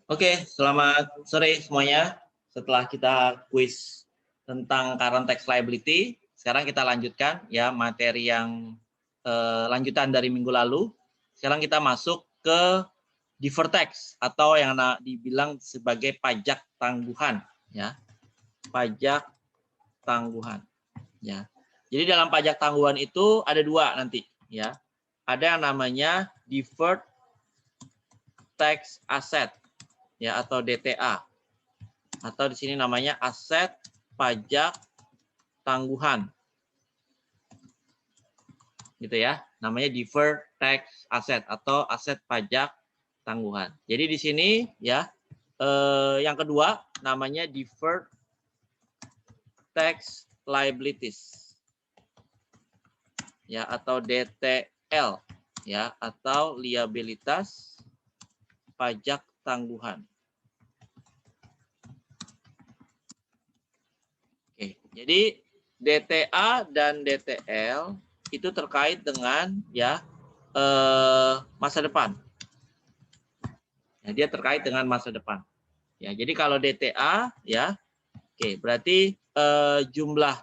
Oke, selamat sore semuanya. Setelah kita kuis tentang current tax liability, sekarang kita lanjutkan ya materi yang lanjutan dari minggu lalu. Sekarang kita masuk ke deferred tax atau yang dibilang sebagai pajak tangguhan ya. Pajak tangguhan ya. Jadi dalam pajak tangguhan itu ada dua nanti ya. Ada yang namanya deferred tax asset ya atau DTA, atau di sini namanya aset pajak tangguhan, gitu ya, namanya deferred tax asset atau aset pajak tangguhan. Jadi di sini ya yang kedua namanya deferred tax liabilities ya atau DTL ya atau liabilitas pajak tangguhan. Oke, jadi DTA dan DTL itu terkait dengan ya masa depan. Ya, dia terkait dengan masa depan. Ya, jadi kalau DTA ya, oke, berarti jumlah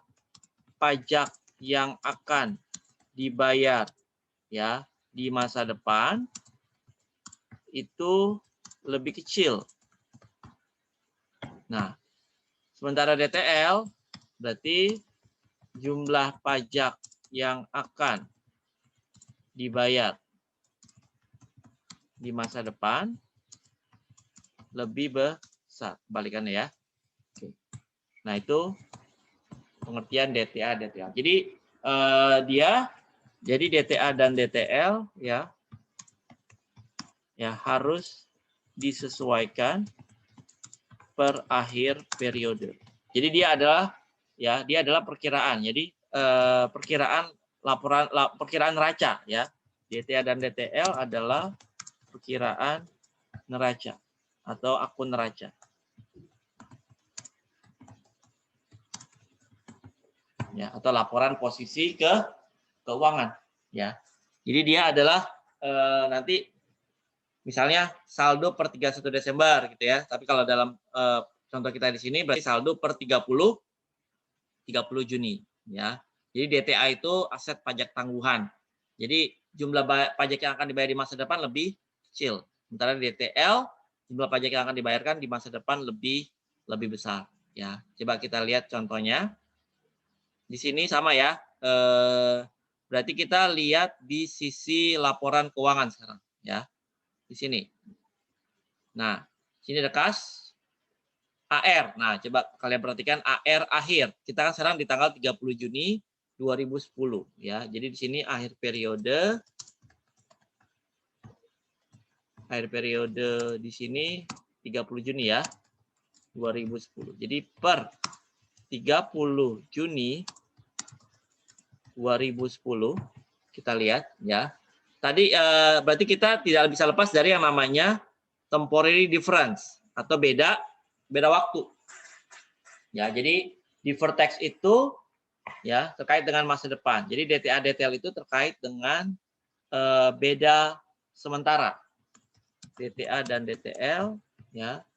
pajak yang akan dibayar ya di masa depan itu lebih kecil. Nah, sementara DTL berarti jumlah pajak yang akan dibayar di masa depan lebih besar. Balikannya ya. Oke. Nah, itu pengertian DTA DTL. Jadi jadi DTA dan DTL ya harus disesuaikan per akhir periode. Jadi dia adalah perkiraan. Jadi perkiraan perkiraan neraca ya. DTA dan DTL adalah perkiraan neraca atau akun neraca. Ya, atau laporan posisi keuangan ya. Jadi dia adalah nanti misalnya saldo per 31 Desember gitu ya. Tapi kalau dalam contoh kita di sini berarti saldo per 30 Juni ya. Jadi DTA itu aset pajak tangguhan. Jadi jumlah pajak yang akan dibayar di masa depan lebih kecil. Sementara DTL jumlah pajak yang akan dibayarkan di masa depan lebih besar ya. Coba kita lihat contohnya. Di sini sama ya. Berarti kita lihat di sisi laporan keuangan sekarang ya. Di sini. Nah, sini ada kas AR. Nah, coba kalian perhatikan AR akhir. Kita kan sekarang di tanggal 30 Juni 2010 ya. Jadi di sini akhir periode di sini 30 Juni ya. 2010. Jadi per 30 Juni 2010 kita lihat ya. Tadi berarti kita tidak bisa lepas dari yang namanya temporary difference atau beda waktu. Ya, jadi deferred tax itu ya terkait dengan masa depan. Jadi DTA DTL itu terkait dengan beda sementara. DTA dan DTL ya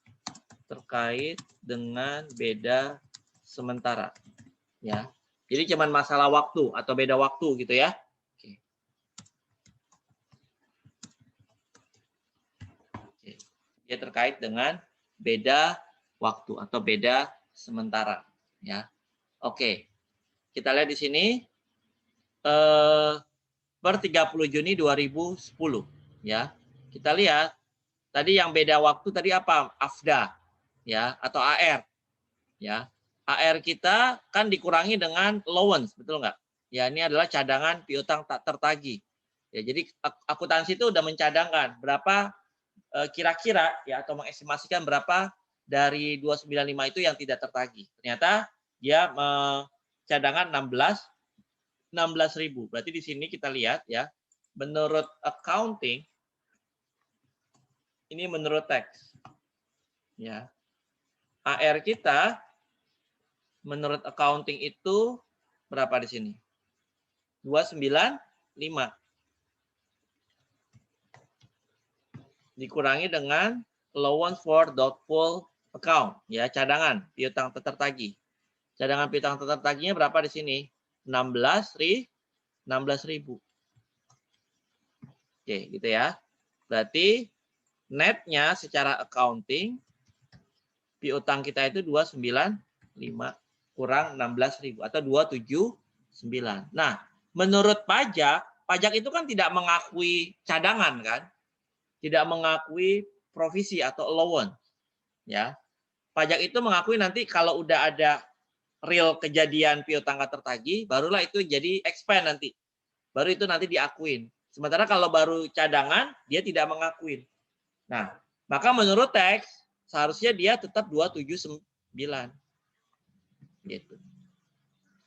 terkait dengan beda sementara. Ya. Jadi cuman masalah waktu atau beda waktu gitu ya. Oke. Oke. Dia terkait dengan beda waktu atau beda sementara ya. Oke. Kita lihat di sini per 30 Juni 2010 ya. Kita lihat tadi yang beda waktu tadi apa? AFDA ya atau AR ya. AR kita kan dikurangi dengan allowance, betul nggak? Ya, ini adalah cadangan piutang tak tertagih. Ya, jadi akuntansi itu udah mencadangkan berapa kira-kira ya atau mengestimasikan berapa dari 295 itu yang tidak tertagih. Ternyata dia cadangan 16.000. Berarti di sini kita lihat ya, menurut accounting ini menurut tax. Ya. AR kita menurut accounting itu berapa di sini? 295. Dikurangi dengan allowance for doubtful account, ya, cadangan piutang tak tertagih. Cadangan piutang tak tertagihnya berapa di sini? 16.000. Oke, gitu ya. Berarti netnya secara accounting piutang kita itu 295 kurang 16.000 atau 279. Nah, menurut pajak itu kan tidak mengakui cadangan kan? Tidak mengakui provisi atau allowance, ya. Pajak itu mengakui nanti kalau udah ada real kejadian piutang tak tertagih, barulah itu jadi expense nanti. Baru itu nanti diakuin. Sementara kalau baru cadangan, dia tidak mengakuin. Nah, maka menurut teks seharusnya dia tetap 279. Gitu.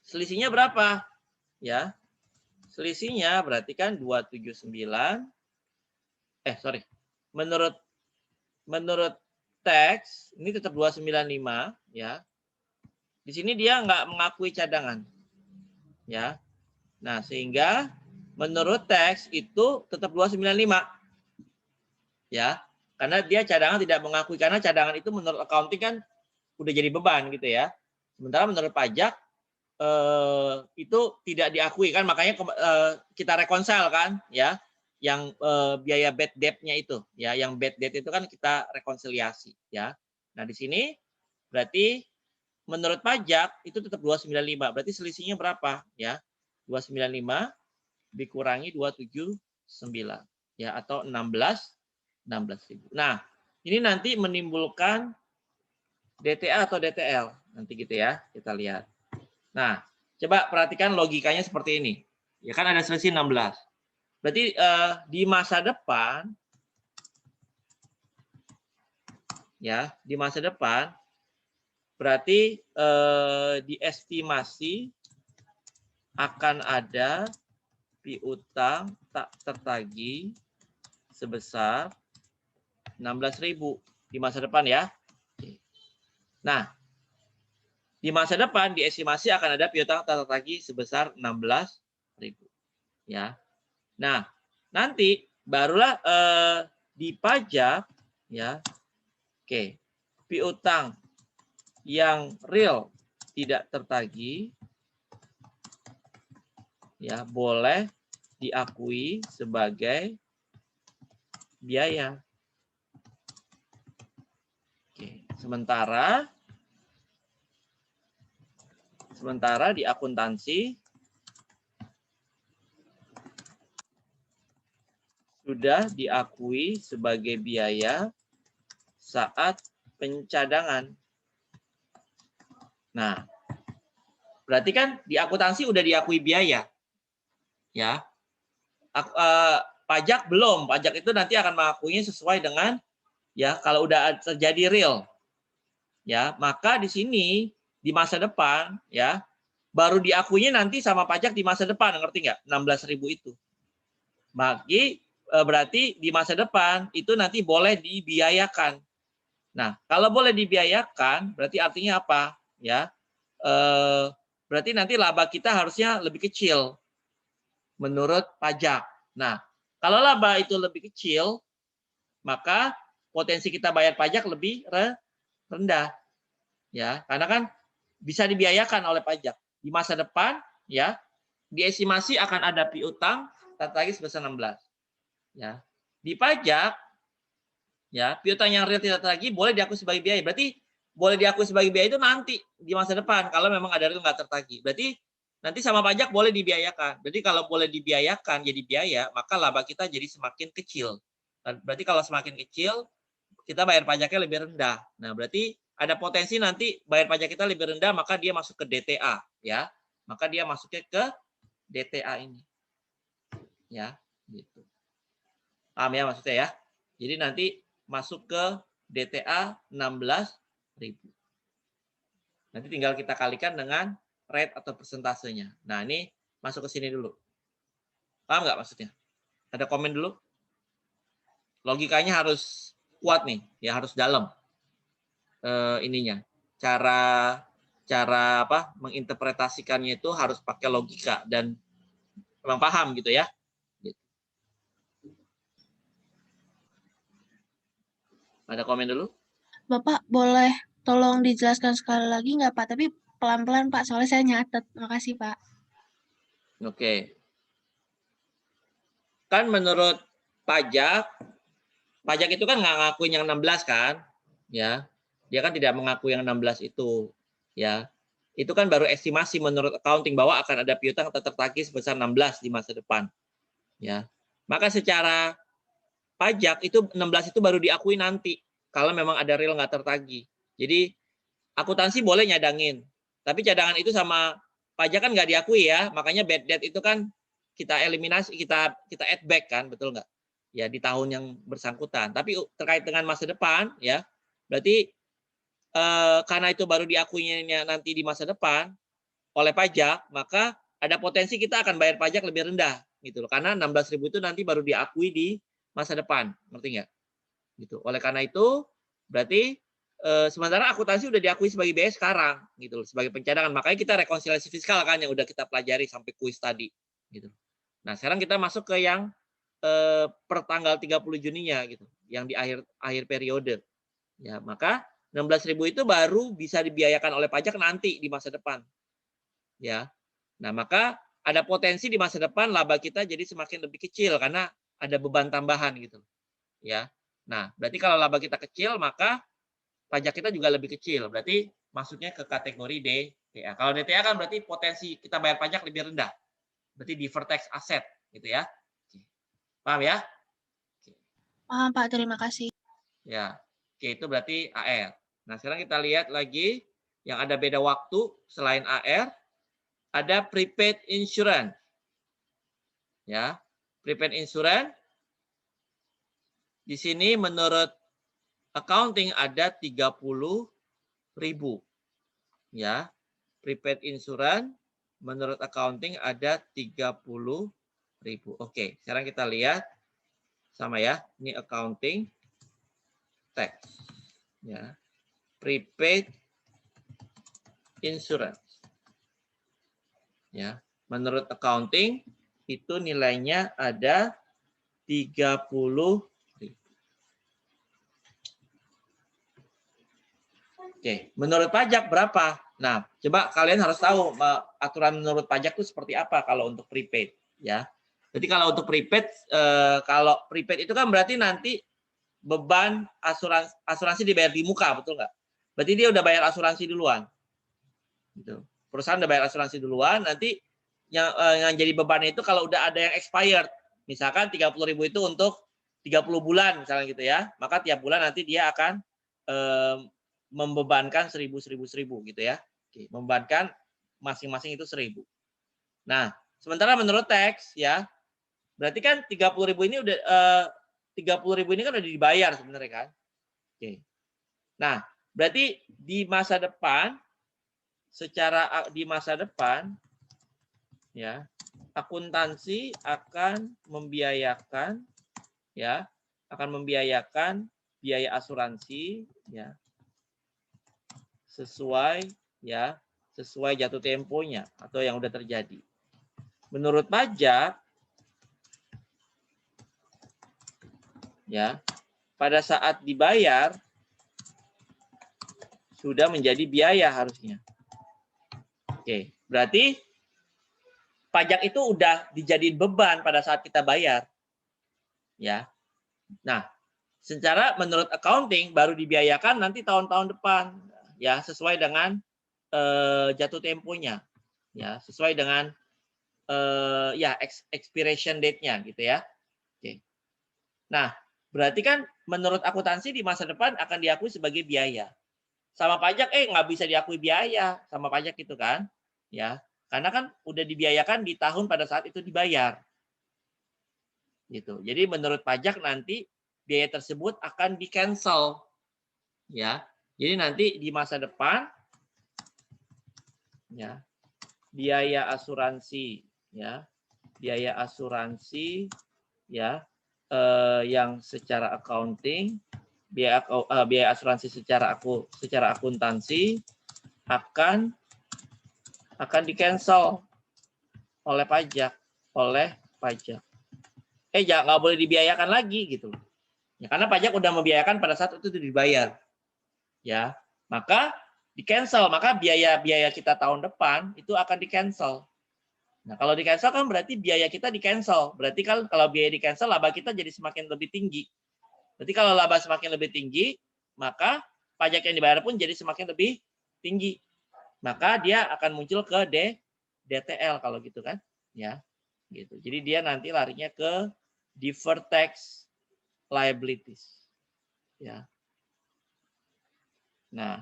Selisihnya berapa? Ya. Selisihnya berarti kan 279. Menurut teks ini tetap 295, ya. Di sini dia nggak mengakui cadangan. Ya. Nah, sehingga menurut teks itu tetap 295. Ya. Karena dia cadangan tidak mengakui, karena cadangan itu menurut accounting kan udah jadi beban gitu ya. Sementara menurut pajak itu tidak diakui kan, makanya kita reconcile kan, ya, yang biaya bad debt-nya itu, ya, yang bad debt itu kan kita rekonsiliasi, ya. Nah di sini berarti menurut pajak itu tetap 295, berarti selisihnya berapa, ya? 295 dikurangi 279, ya, atau 16.000. Nah ini nanti menimbulkan DTA atau DTL nanti gitu ya, kita lihat. Nah, coba perhatikan logikanya seperti ini. Ya kan ada selisih 16. Berarti di masa depan, ya, di masa depan, berarti diestimasi akan ada piutang tak tertagih sebesar 16.000 di masa depan ya. Nah, di masa depan diestimasi akan ada piutang tak tertagih sebesar 16.000. Ya. Nah, nanti barulah di pajak, ya. Oke. Piutang yang real tidak tertagih, ya, boleh diakui sebagai biaya. Oke. Sementara di akuntansi sudah diakui sebagai biaya saat pencadangan. Nah, berarti kan di akuntansi udah diakui biaya. Ya. Pajak belum. Pajak itu nanti akan mengakuinya sesuai dengan, ya, kalau udah terjadi real. Ya, maka di sini di masa depan, ya, baru diakuinya nanti sama pajak di masa depan, ngerti nggak? 16.000 itu. Berarti di masa depan itu nanti boleh dibiayakan. Nah, kalau boleh dibiayakan, berarti artinya apa? Ya, berarti nanti laba kita harusnya lebih kecil menurut pajak. Nah, kalau laba itu lebih kecil, maka potensi kita bayar pajak lebih rendah. Ya, karena kan bisa dibiayakan oleh pajak. Di masa depan, ya, diestimasi akan ada piutang tak tertagih sebesar 16. Ya. Di pajak, ya, piutang yang real tidak tertagih boleh diakui sebagai biaya. Berarti boleh diakui sebagai biaya itu nanti di masa depan kalau memang ada real nggak tertagih. Berarti nanti sama pajak boleh dibiayakan. Berarti kalau boleh dibiayakan jadi biaya, maka laba kita jadi semakin kecil. Berarti kalau semakin kecil, kita bayar pajaknya lebih rendah. Nah, berarti ada potensi nanti bayar pajak kita lebih rendah, maka dia masuk ke DTA, ya. Maka dia masuknya ke DTA ini. Ya, gitu. Paham ya maksudnya ya? Jadi nanti masuk ke DTA 16.000. Nanti tinggal kita kalikan dengan rate atau persentasenya. Nah, ini masuk ke sini dulu. Paham nggak maksudnya? Ada komen dulu? Logikanya harus kuat nih, ya, harus dalam. Ininya. Cara apa menginterpretasikannya itu harus pakai logika dan memang paham gitu ya. Ada komen dulu? Bapak boleh tolong dijelaskan sekali lagi nggak Pak? Tapi pelan-pelan Pak, soalnya saya nyatet. Makasih Pak. Oke. Kan menurut pajak itu kan nggak ngakuin yang 16 kan, ya. Dia kan tidak mengakui yang 16 itu, ya. Itu kan baru estimasi menurut accounting bahwa akan ada piutang atau tertagih sebesar 16 di masa depan, ya. Maka secara pajak itu 16 itu baru diakui nanti kalau memang ada real nggak tertagih. Jadi akuntansi boleh nyadangin, tapi cadangan itu sama pajak kan nggak diakui ya, makanya bad debt itu kan kita eliminasi, kita add back kan, betul nggak? Ya di tahun yang bersangkutan. Tapi terkait dengan masa depan ya, berarti karena itu baru diakuinya nanti di masa depan oleh pajak, maka ada potensi kita akan bayar pajak lebih rendah gitu loh. Karena 16.000 itu nanti baru diakui di masa depan, ngerti nggak? Gitu. Oleh karena itu berarti sementara akuntansi udah diakui sebagai biaya sekarang gitu loh, sebagai pencadangan. Makanya kita rekonsiliasi fiskal kan yang udah kita pelajari sampai kuis tadi gitu. Nah, sekarang kita masuk ke yang per tanggal 30 Juninya gitu, yang di akhir periode. Ya, maka 16.000 itu baru bisa dibiayakan oleh pajak nanti di masa depan. Ya. Nah, maka ada potensi di masa depan laba kita jadi semakin lebih kecil karena ada beban tambahan gitu. Ya. Nah, berarti kalau laba kita kecil maka pajak kita juga lebih kecil. Berarti masuknya ke kategori DTA. Kalau DTA kan berarti potensi kita bayar pajak lebih rendah. Berarti deferred tax asset gitu ya. Paham ya? Paham Pak, terima kasih. Ya. Oke, itu berarti AR. Nah, sekarang kita lihat lagi yang ada beda waktu selain AR, ada prepaid insurance. Ya. Prepaid insurance di sini menurut accounting ada 30.000. Ya. Prepaid insurance menurut accounting ada 30.000. Oke, sekarang kita lihat sama ya. Ini accounting tax. Ya. Prepaid insurance. Ya. Menurut accounting itu nilainya ada 30.000. Oke, menurut pajak berapa? Nah, coba kalian harus tahu aturan menurut pajak itu seperti apa kalau untuk prepaid, ya. Jadi kalau untuk prepaid, kalau prepaid itu kan berarti nanti beban asuransi dibayar di muka, betul nggak? Berarti dia udah bayar asuransi duluan. Gitu. Perusahaan udah bayar asuransi duluan, nanti yang jadi beban itu kalau udah ada yang expired, misalkan 30.000 itu untuk 30 bulan misalnya gitu ya, maka tiap bulan nanti dia akan membebankan 1.000 gitu ya. Oke, membebankan masing-masing itu 1.000. Nah, sementara menurut teks ya, berarti kan 30.000 ini udah 30.000 ini kan udah dibayar sebenarnya kan. Oke. Nah, berarti di masa depan ya, akuntansi akan membiayakan ya, biaya asuransi ya sesuai jatuh temponya atau yang udah terjadi. Menurut pajak ya, pada saat dibayar sudah menjadi biaya harusnya. Oke, berarti pajak itu udah dijadiin beban pada saat kita bayar. Ya. Nah, secara menurut accounting baru dibiayakan nanti tahun-tahun depan ya, sesuai dengan jatuh temponya. Ya, sesuai dengan ya expiration date-nya gitu ya. Oke. Nah, berarti kan menurut akuntansi di masa depan akan diakui sebagai biaya. Sama pajak nggak bisa diakui biaya sama pajak itu kan. Ya. Karena kan udah dibiayakan di tahun pada saat itu dibayar. Gitu. Jadi menurut pajak nanti biaya tersebut akan di-cancel. Ya. Jadi nanti di masa depan ya, biaya asuransi ya. Biaya asuransi ya yang secara accounting, biaya asuransi secara akuntansi akan di-cancel oleh pajak. Nggak boleh dibiayakan lagi gitu. Ya, karena pajak udah membiayakan pada saat itu dibayar. Ya, maka di cancel, maka biaya kita tahun depan itu akan di cancel. Nah, kalau di cancel kan berarti biaya kita di cancel. Berarti kan kalau biaya di cancel, laba kita jadi semakin lebih tinggi. Berarti kalau laba semakin lebih tinggi, maka pajak yang dibayar pun jadi semakin lebih tinggi. Maka dia akan muncul ke DTL kalau gitu kan, ya. Gitu. Jadi dia nanti larinya ke deferred tax liabilities. Ya. Nah,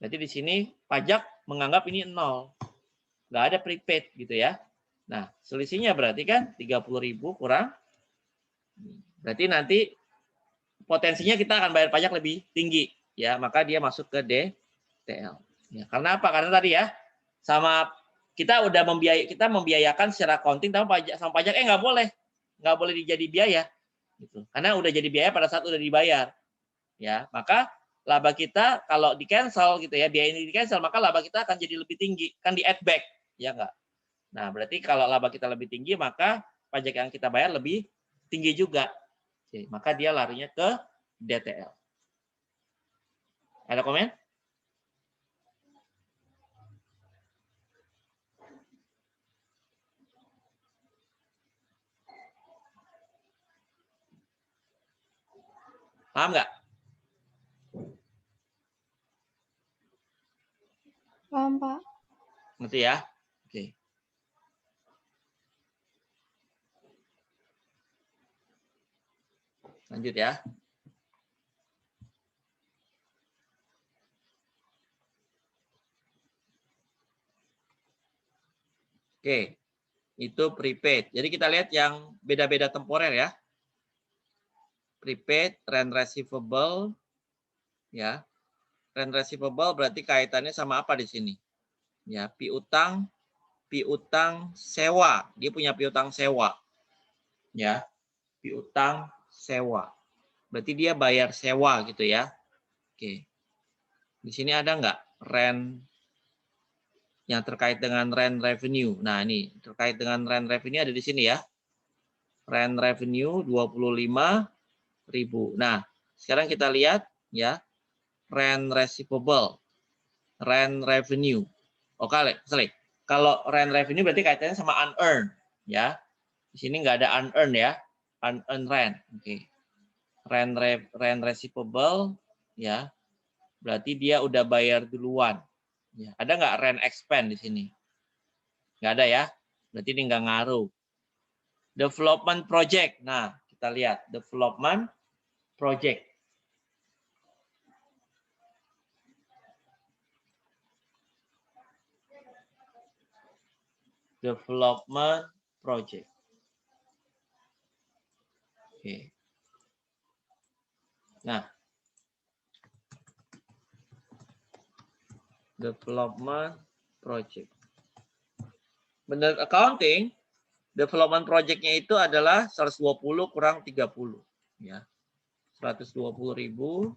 berarti di sini pajak menganggap ini 0. Nggak ada prepaid gitu ya. Nah, selisihnya berarti kan 30.000 kurang. Berarti nanti potensinya kita akan bayar pajak lebih tinggi. Ya, maka dia masuk ke DTL. Ya, karena apa? Karena tadi ya, sama kita udah membiayakan secara accounting sama pajak nggak boleh jadi biaya. Gitu. Karena udah jadi biaya pada saat udah dibayar. Ya, maka laba kita kalau di cancel gitu ya, biaya ini di cancel, maka laba kita akan jadi lebih tinggi, kan di add back, ya enggak? Nah, berarti kalau laba kita lebih tinggi, maka pajak yang kita bayar lebih tinggi juga. Oke, maka dia larinya ke DTL. Ada komen? Paham nggak? Paham, Pak. Ngerti ya? Oke. Lanjut ya. Oke. Itu prepaid. Jadi kita lihat yang beda-beda temporer ya. Prepaid, rent receivable, ya. Rent receivable berarti kaitannya sama apa di sini? Ya, piutang sewa. Dia punya piutang sewa. Ya, piutang sewa. Berarti dia bayar sewa gitu ya. Oke. Di sini ada nggak rent yang terkait dengan rent revenue? Nah, ini terkait dengan rent revenue ada di sini ya. Rent revenue 25.000. Nah, sekarang kita lihat ya, rent receivable, rent revenue. Oke, sorry. Kalau rent revenue berarti kaitannya sama unearned ya. Di sini nggak ada unearned ya, unearned rent. Oke. Rent receivable ya. Berarti dia udah bayar duluan. Ya, ada nggak rent expense di sini? Nggak ada ya. Berarti ini nggak ngaruh. Development project. Nah, kita lihat development project. Development project. Oke. Nah, development project. Menurut accounting, development project-nya itu adalah 120 kurang 30. Ya. 120.000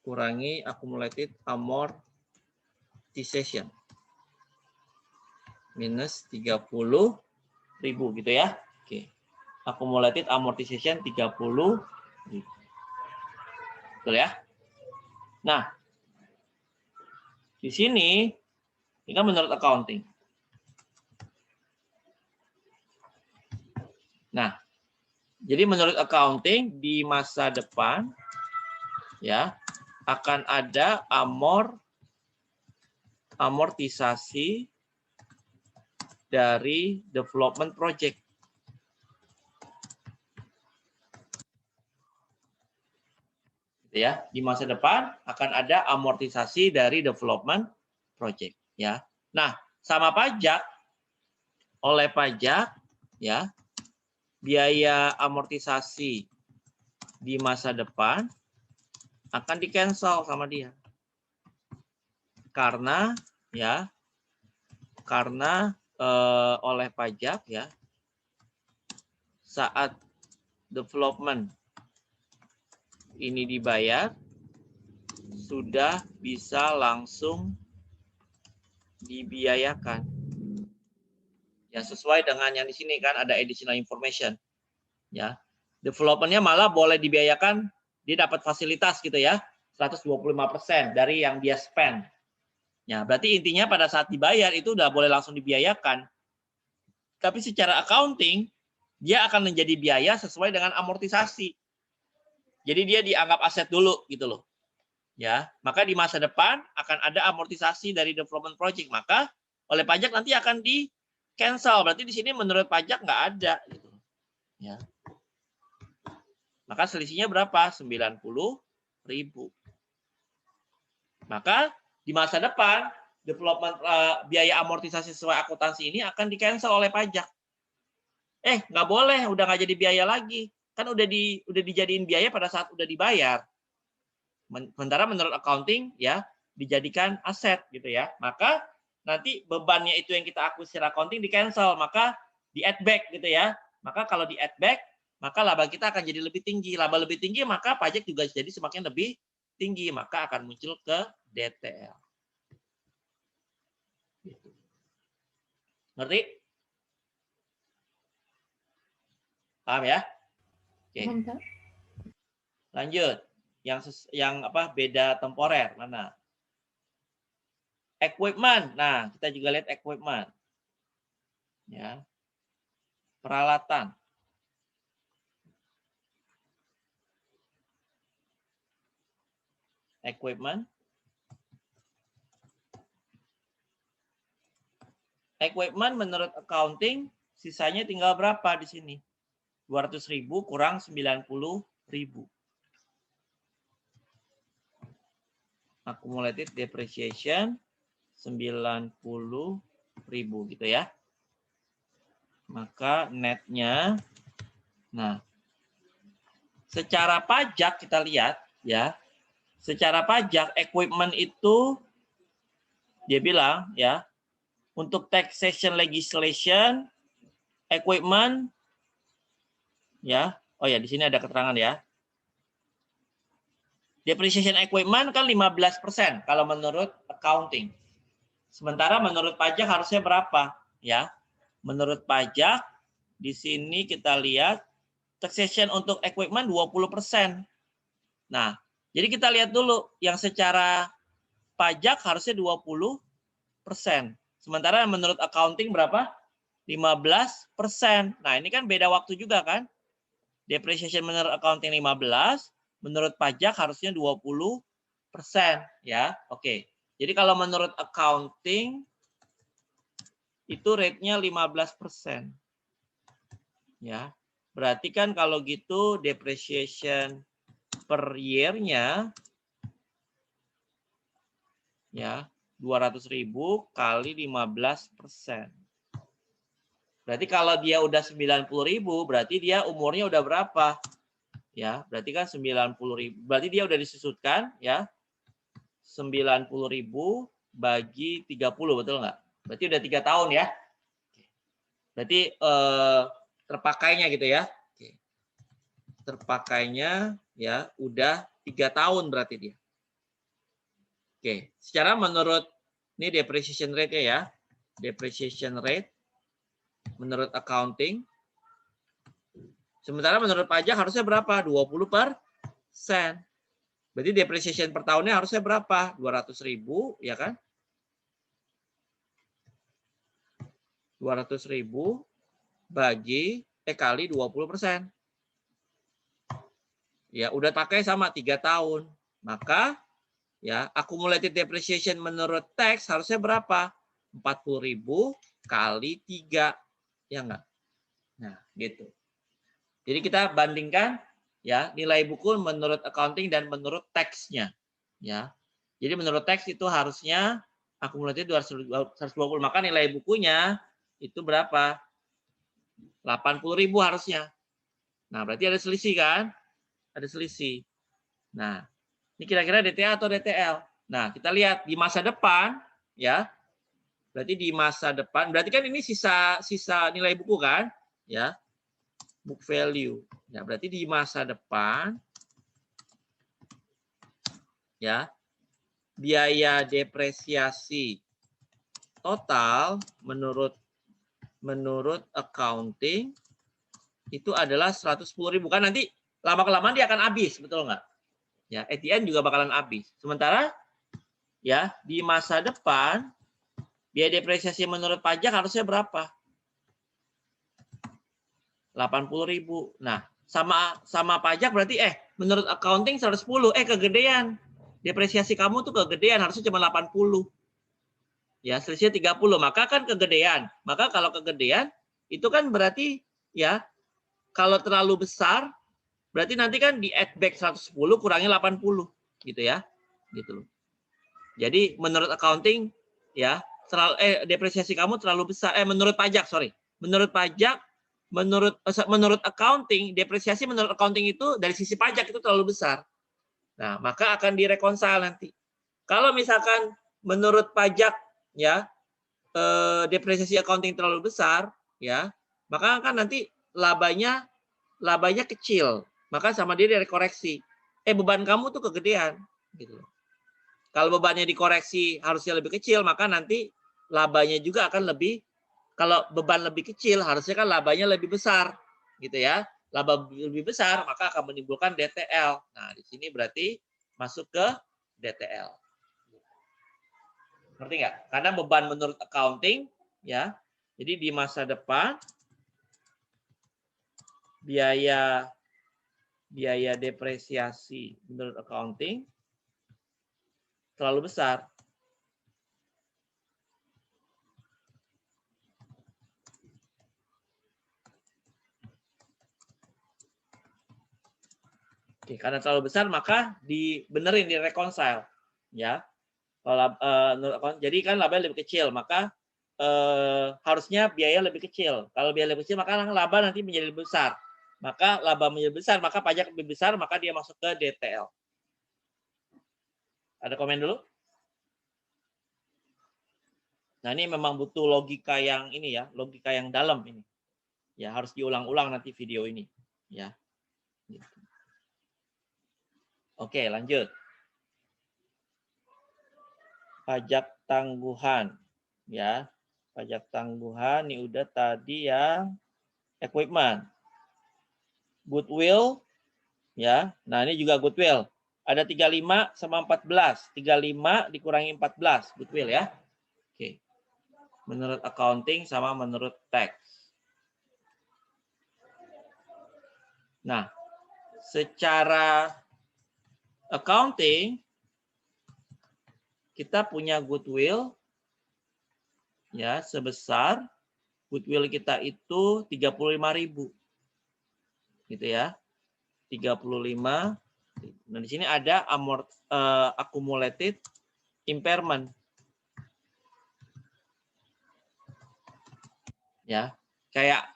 kurangi accumulated amortization. Minus 30.000 gitu ya. Oke. Accumulated amortization 30.000. Betul ya? Nah, di sini ini kan menurut accounting. Nah, jadi menurut accounting di masa depan ya akan ada amortisasi dari development project. Ya, di masa depan akan ada amortisasi dari development project ya. Nah, sama pajak oleh pajak ya, biaya amortisasi di masa depan akan di-cancel sama dia. Karena ya oleh pajak ya saat development ini dibayar sudah bisa langsung dibiayakan. Ya sesuai dengan yang di sini kan ada additional information. Ya. Development-nya malah boleh dibiayakan, dia dapat fasilitas gitu ya, 125% dari yang dia spend. Ya, berarti intinya pada saat dibayar itu udah boleh langsung dibiayakan. Tapi secara accounting, dia akan menjadi biaya sesuai dengan amortisasi. Jadi dia dianggap aset dulu gitu loh. Ya, maka di masa depan akan ada amortisasi dari development project. Maka oleh pajak nanti akan di cancel. Berarti di sini menurut pajak nggak ada gitu. Ya. Maka selisihnya berapa? 90.000. Maka di masa depan development biaya amortisasi sesuai akuntansi ini akan di cancel oleh pajak. Nggak boleh, udah nggak jadi biaya lagi. Kan udah dijadiin biaya pada saat udah dibayar. Sementara menurut accounting ya dijadikan aset gitu ya. Maka nanti bebannya itu yang kita akui secara accounting di cancel, maka di add back gitu ya. Maka kalau di add back, maka laba kita akan jadi lebih tinggi. Laba lebih tinggi maka pajak juga jadi semakin lebih tinggi, maka akan muncul ke DTL. Gitu. Ngerti? Paham ya? Oke. Lanjut. Yang apa? Beda temporer mana? Equipment. Nah, kita juga lihat equipment. Ya. Peralatan. Equipment. Equipment menurut accounting sisanya tinggal berapa di sini? 200.000 kurang 90.000. Accumulated depreciation 90.000 gitu ya. Maka netnya, nah, secara pajak kita lihat ya, secara pajak equipment itu dia bilang ya, untuk taxation legislation equipment ya, oh ya di sini ada keterangan ya. Depreciation equipment kan 15% kalau menurut accounting. Sementara menurut pajak harusnya berapa? Ya, menurut pajak di sini kita lihat taxation untuk equipment 20%. Nah, jadi kita lihat dulu yang secara pajak harusnya 20%. Sementara menurut accounting berapa? 15%. Nah, ini kan beda waktu juga kan? Depreciation menurut accounting 15, menurut pajak harusnya 20%. Ya, oke. Jadi kalau menurut accounting itu rate-nya 15%. Ya. Berarti kan kalau gitu depreciation per year-nya ya 200.000 kali 15%. Berarti kalau dia udah 90.000 berarti dia umurnya udah berapa? Ya, berarti kan 90.000. Berarti dia udah disusutkan ya. 90.000 bagi 30, betul nggak? Berarti udah 3 tahun ya. Berarti terpakainya gitu ya. Terpakainya ya udah 3 tahun berarti dia. Oke, secara menurut ini depreciation rate-nya ya. Depreciation rate menurut accounting. Sementara menurut pajak harusnya berapa? 20%. Berarti depreciation per tahunnya harusnya berapa? 200.000 ya kan? 200.000 bagi kali 20%. Ya, udah pakai sama 3 tahun. Maka ya, accumulated depreciation menurut tax harusnya berapa? 40.000 kali 3. Ya enggak? Nah, gitu. Jadi kita bandingkan ya nilai buku menurut accounting dan menurut tax-nya. Ya. Jadi menurut tax itu harusnya akumulatif 220, maka nilai bukunya itu berapa? 80.000 harusnya. Nah, berarti ada selisih kan? Ada selisih. Nah, ini kira-kira DTA atau DTL? Nah, kita lihat di masa depan ya. Berarti di masa depan, berarti kan ini sisa nilai buku kan? Ya. Book value. Ya, berarti di masa depan ya biaya depresiasi total menurut accounting itu adalah 110.000. Kan nanti lama-kelamaan dia akan habis, betul nggak? Ya, at the end juga bakalan habis. Sementara ya di masa depan biaya depresiasi menurut pajak harusnya berapa? 80.000. Nah, sama pajak berarti menurut accounting 110, kegedean. Depresiasi kamu tuh kegedean, harusnya cuma 80. Ya, selisih 30. Maka kan kegedean. Maka kalau kegedean itu kan berarti ya kalau terlalu besar berarti nanti kan di add back 110 kurangi 80 gitu ya. Gitu. Jadi menurut accounting ya, depresiasi kamu terlalu besar. Menurut pajak, sorry. Menurut pajak, menurut accounting, depresiasi menurut accounting itu dari sisi pajak itu terlalu besar. Nah, maka akan direkonsil nanti. Kalau misalkan menurut pajak ya depresiasi accounting terlalu besar ya, maka kan nanti labanya kecil. Maka sama dia dikoreksi. Beban kamu tuh kegedean gitu. Kalau bebannya dikoreksi harusnya lebih kecil, maka nanti labanya juga akan lebih, kalau beban lebih kecil harusnya kan labanya lebih besar gitu ya. Laba lebih besar maka akan menimbulkan DTL. Nah, di sini berarti masuk ke DTL. Ngerti nggak? Karena beban menurut accounting ya. Jadi di masa depan biaya depresiasi menurut accounting terlalu besar. Oke, karena terlalu besar maka dibenerin, direkonsil ya. Kalau jadi kan labanya lebih kecil, maka harusnya biaya lebih kecil. Kalau biaya lebih kecil maka laba nanti menjadi lebih besar. Maka laba menjadi besar, maka pajak lebih besar, maka dia masuk ke DTL. Ada komen dulu? Nah, ini memang butuh logika yang ini ya, logika yang dalam ini. Ya, harus diulang-ulang nanti video ini, ya. Oke, lanjut. Pajak tangguhan, ya. Pajak tangguhan ini udah tadi yang equipment. Goodwill, ya. Nah, ini juga goodwill. Ada 35 sama 14. 35 dikurangi 14, goodwill ya. Oke. Menurut accounting sama menurut tax. Nah, secara accounting kita punya goodwill ya sebesar goodwill kita itu 35.000. Gitu ya. 35. Nah, di sini ada accumulated impairment. Ya. Kayak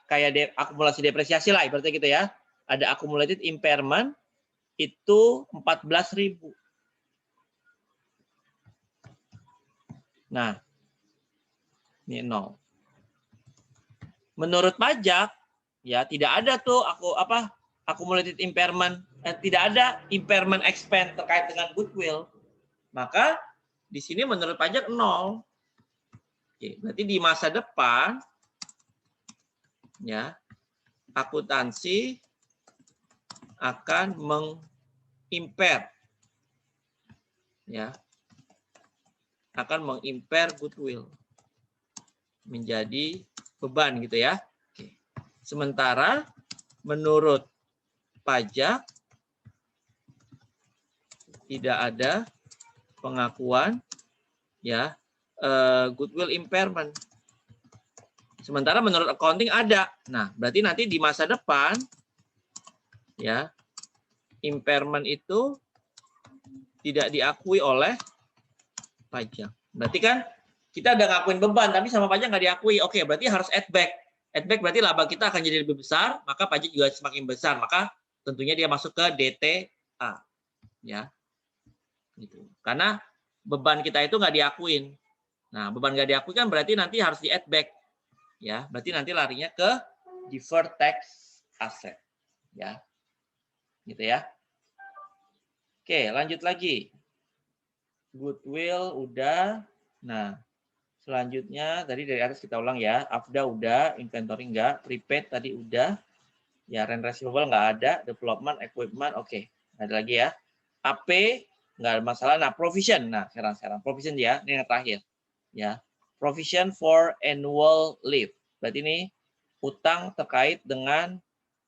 akumulasi depresiasi lah ibaratnya gitu ya. Ada accumulated impairment itu 14.000. Nah, ini 0. Menurut pajak, ya tidak ada tuh accumulated impairment, tidak ada impairment expense terkait dengan goodwill. Maka di sini menurut pajak 0. Oke, berarti di masa depan, ya akuntansi akan mengimpair, ya akan mengimpair goodwill menjadi beban gitu ya. Oke. Sementara menurut pajak tidak ada pengakuan ya goodwill impairment. Sementara menurut accounting ada. Nah, berarti nanti di masa depan ya impairment itu tidak diakui oleh pajak. Berarti kan kita udah ngakuin beban, tapi sama pajak nggak diakui. Oke, berarti harus add back. Add back berarti laba kita akan jadi lebih besar, maka pajak juga semakin besar. Maka tentunya dia masuk ke DTA. Ya. Gitu. Karena beban kita itu nggak diakuin. Nah, beban nggak diakui kan berarti nanti harus di add back. Ya, berarti nanti larinya ke deferred tax asset. Ya. Gitu ya. Oke, lanjut lagi. Goodwill udah. Nah, selanjutnya tadi dari atas kita ulang ya. AFDA udah, inventory enggak, prepaid tadi udah. Ya, rent receivable nggak ada, development, equipment, oke. Ada lagi ya. AP nggak ada masalah. Nah, provision. Nah, sekarang provision ya, ini yang terakhir. Ya, provision for annual leave. Berarti ini utang terkait dengan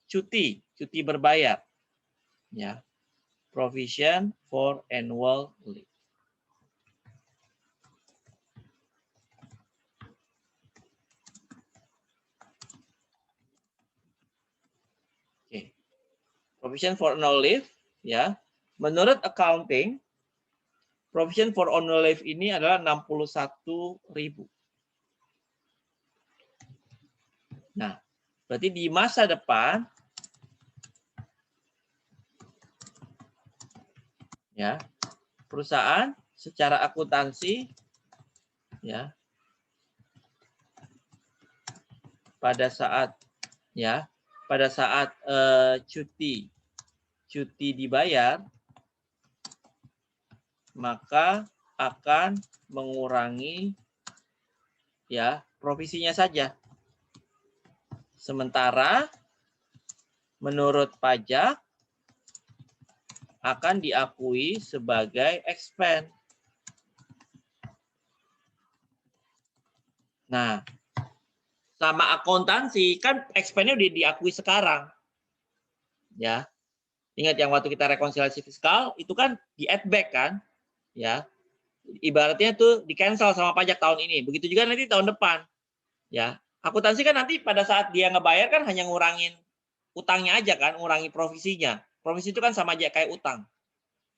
cuti berbayar. Ya, provision for annual leave. Oke. Provision for annual leave, ya. Menurut accounting, provision for annual leave ini adalah 61.000. Nah, berarti di masa depan ya, perusahaan secara akuntansi ya pada saat cuti dibayar, maka akan mengurangi ya provisinya saja. Sementara menurut pajak akan diakui sebagai expense. Nah, sama akuntansi kan expense-nya udah diakui sekarang. Ya. Ingat yang waktu kita rekonsiliasi fiskal itu kan di add back kan? Ya. Ibaratnya tuh di cancel sama pajak tahun ini. Begitu juga nanti tahun depan. Ya. Akuntansi kan nanti pada saat dia ngebayar kan hanya ngurangin utangnya aja kan, ngurangi provisinya. Provisi itu kan sama aja kayak utang.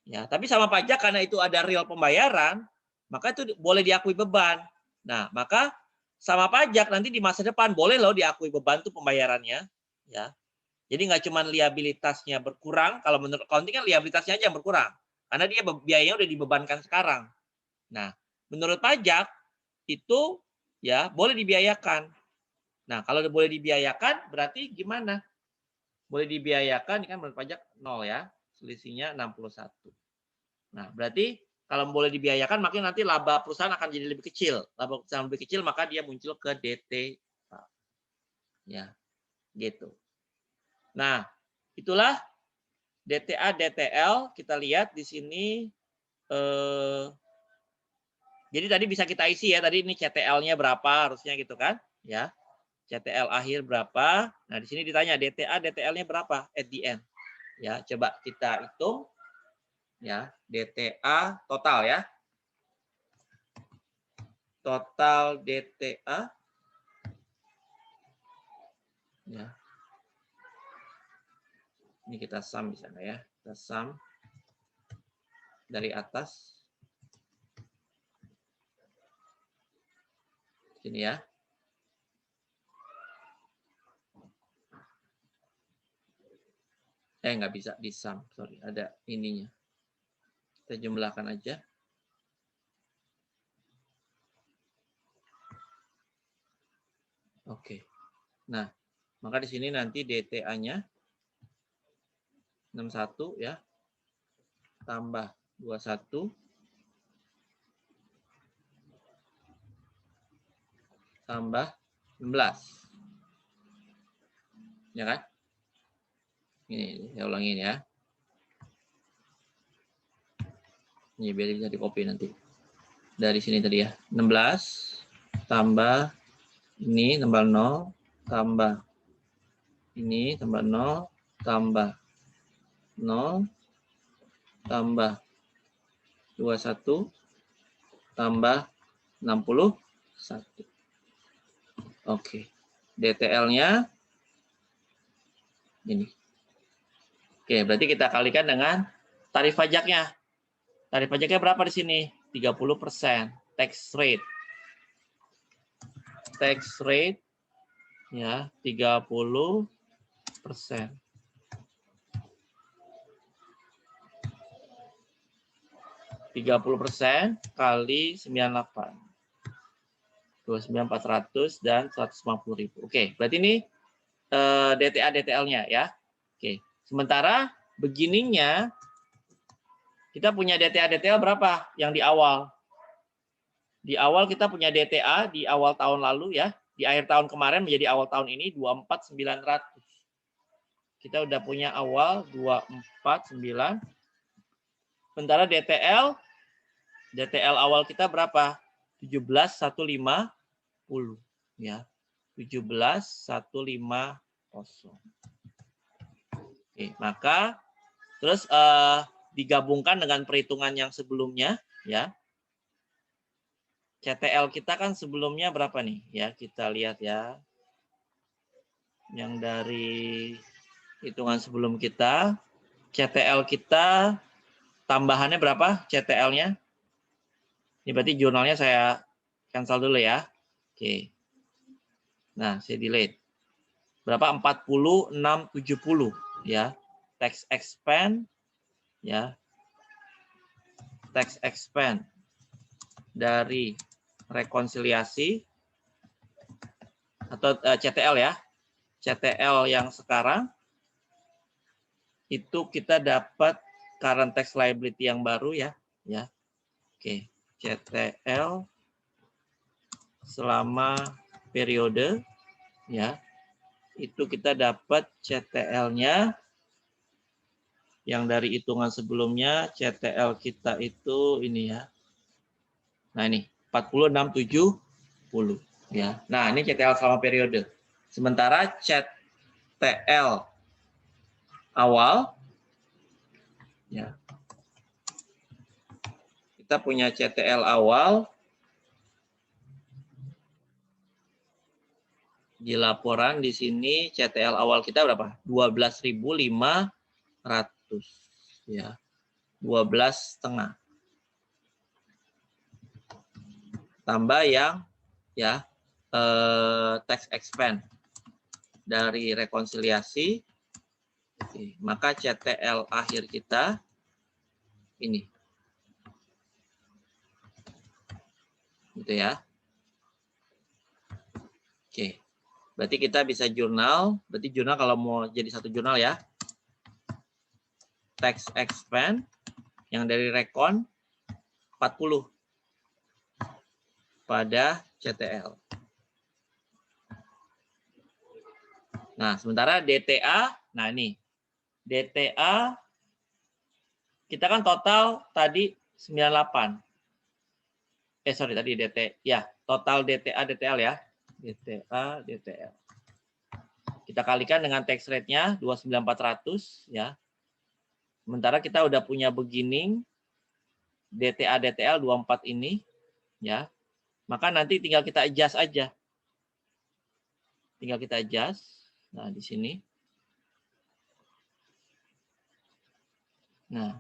Ya, tapi sama pajak karena itu ada real pembayaran, maka itu boleh diakui beban. Nah, maka sama pajak nanti di masa depan boleh loh diakui beban tuh pembayarannya, ya. Jadi nggak cuma liabilitasnya berkurang, kalau menurut accounting kan liabilitasnya aja yang berkurang, karena dia biayanya udah dibebankan sekarang. Nah, menurut pajak itu ya boleh dibiayakan. Nah, kalau boleh dibiayakan berarti gimana? Boleh dibiayakan, ini kan menurut pajak 0 ya, selisihnya 61. Nah, berarti kalau boleh dibiayakan, makanya nanti laba perusahaan akan jadi lebih kecil. Laba perusahaan lebih kecil, maka dia muncul ke DT. Ya, gitu. Nah, itulah DTA, DTL. Kita lihat di sini. Jadi tadi bisa kita isi ya. Tadi ini CTL-nya berapa harusnya gitu kan? Ya, CTL akhir berapa? Nah, di sini ditanya DTA, DTL-nya berapa at the end. Ya, coba kita hitung. Ya, DTA total ya. Total DTA ya. Ini kita sum di sana ya. Kita sum dari atas. Sini ya. Nggak bisa di sum, sorry, ada ininya. Kita jumlahkan aja. Oke. Nah, maka di sini nanti DTA-nya 61 ya. Tambah 21 tambah 16. Ya kan? Ini saya ulangin ya. Ini biar bisa di copy nanti. Dari sini tadi ya. 16 tambah ini tambah 0 tambah ini tambah 0 tambah 0 tambah 21 tambah 61. Oke. DTL-nya ini. Oke, berarti kita kalikan dengan tarif pajaknya. Tarif pajaknya berapa di sini? 30%. Tax rate. Tax rate ya, 30%. 30% kali 98. 29.400 dan 150.000. Oke, berarti ini DTA DTL-nya ya. Oke. Sementara beginningnya kita punya DTA DTL berapa yang di awal? Di awal kita punya DTA di awal tahun lalu ya, di akhir tahun kemarin menjadi awal tahun ini 24.900. kita udah punya awal 249. Sementara DTL awal kita berapa? 17.150 ya. 17.150. Oke, maka terus digabungkan dengan perhitungan yang sebelumnya ya. CTL kita kan sebelumnya berapa nih? Ya, kita lihat ya. Yang dari hitungan sebelum kita, CTL kita tambahannya berapa? CTL-nya? Ini berarti jurnalnya saya cancel dulu ya. Oke. Nah, saya delete. Berapa? 4670 ya. Tax expense ya. Tax expense dari rekonsiliasi atau CTL ya. CTL yang sekarang itu kita dapat current tax liability yang baru ya. Oke. CTL selama periode ya. Itu kita dapat CTL-nya yang dari hitungan sebelumnya, CTL kita itu ini ya. Nah, ini 4670 ya. Nah, ini CTL selama periode. Sementara CTL awal ya. Kita punya CTL awal di laporan di sini CTL awal kita berapa? 12.500 ya. 12,5. Tambah yang ya tax expense dari rekonsiliasi. Oke, maka CTL akhir kita ini. Gitu ya. Oke. Berarti kita bisa jurnal, berarti jurnal kalau mau jadi satu jurnal ya. Tax expense yang dari rekon 40 pada CTL. Nah, sementara DTA, nah ini. DTA kita kan total tadi 98. Sorry tadi DT ya, total DTA DTL ya. DTA DTL. Kita kalikan dengan tax rate-nya 29.400 ya. Sementara kita udah punya beginning DTA DTL 24 ini ya. Maka nanti tinggal kita adjust aja. Tinggal kita adjust. Nah, di sini. Nah.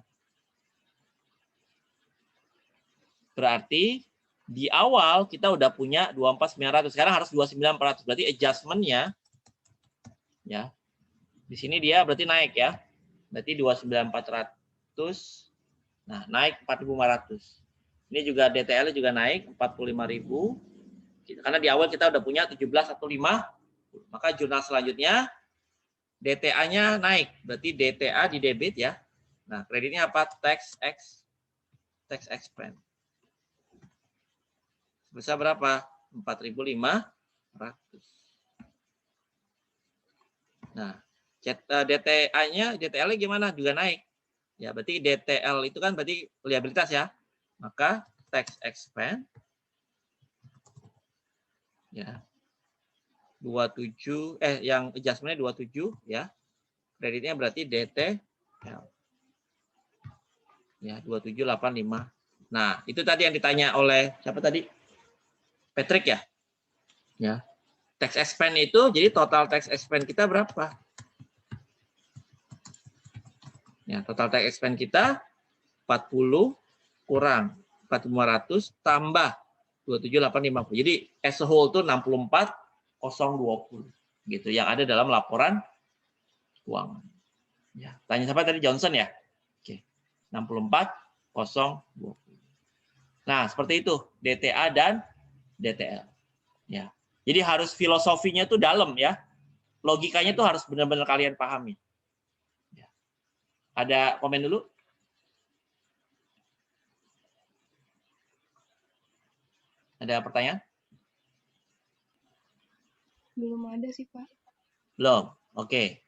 Berarti di awal kita udah punya 24.900. Sekarang harus 29.400. Berarti adjustment-nya ya. Di sini dia berarti naik ya. Berarti 29.400. Nah, naik 4.500. Ini juga DTL juga naik 45.000. Karena di awal kita udah punya 17.150. Maka jurnal selanjutnya DTA-nya naik. Berarti DTA di debit ya. Nah, kreditnya apa? Tax expense. Sebesar berapa? 4.500. Nah, DTL-nya gimana? Juga naik. Ya, berarti DTL itu kan berarti liabilitas ya. Maka tax expense ya. 27 yang adjustment-nya 27 ya. Kreditnya berarti DTL. Ya, 2785. Nah, itu tadi yang ditanya oleh siapa tadi? Patrick ya? Ya. Tax expense itu jadi total tax expense kita berapa? Ya, total tax expense kita 40 kurang 4.500 tambah 27.850. Jadi as a whole itu 64.020 gitu yang ada dalam laporan keuangan. Ya, tanya siapa tadi Johnson ya? Oke. 64.020. Nah, seperti itu DTA dan DTL. Ya. Jadi harus filosofinya itu dalam ya. Logikanya itu harus benar-benar kalian pahami. Ya. Ada komen dulu? Ada pertanyaan? Belum ada sih, Pak. Belum. Oke.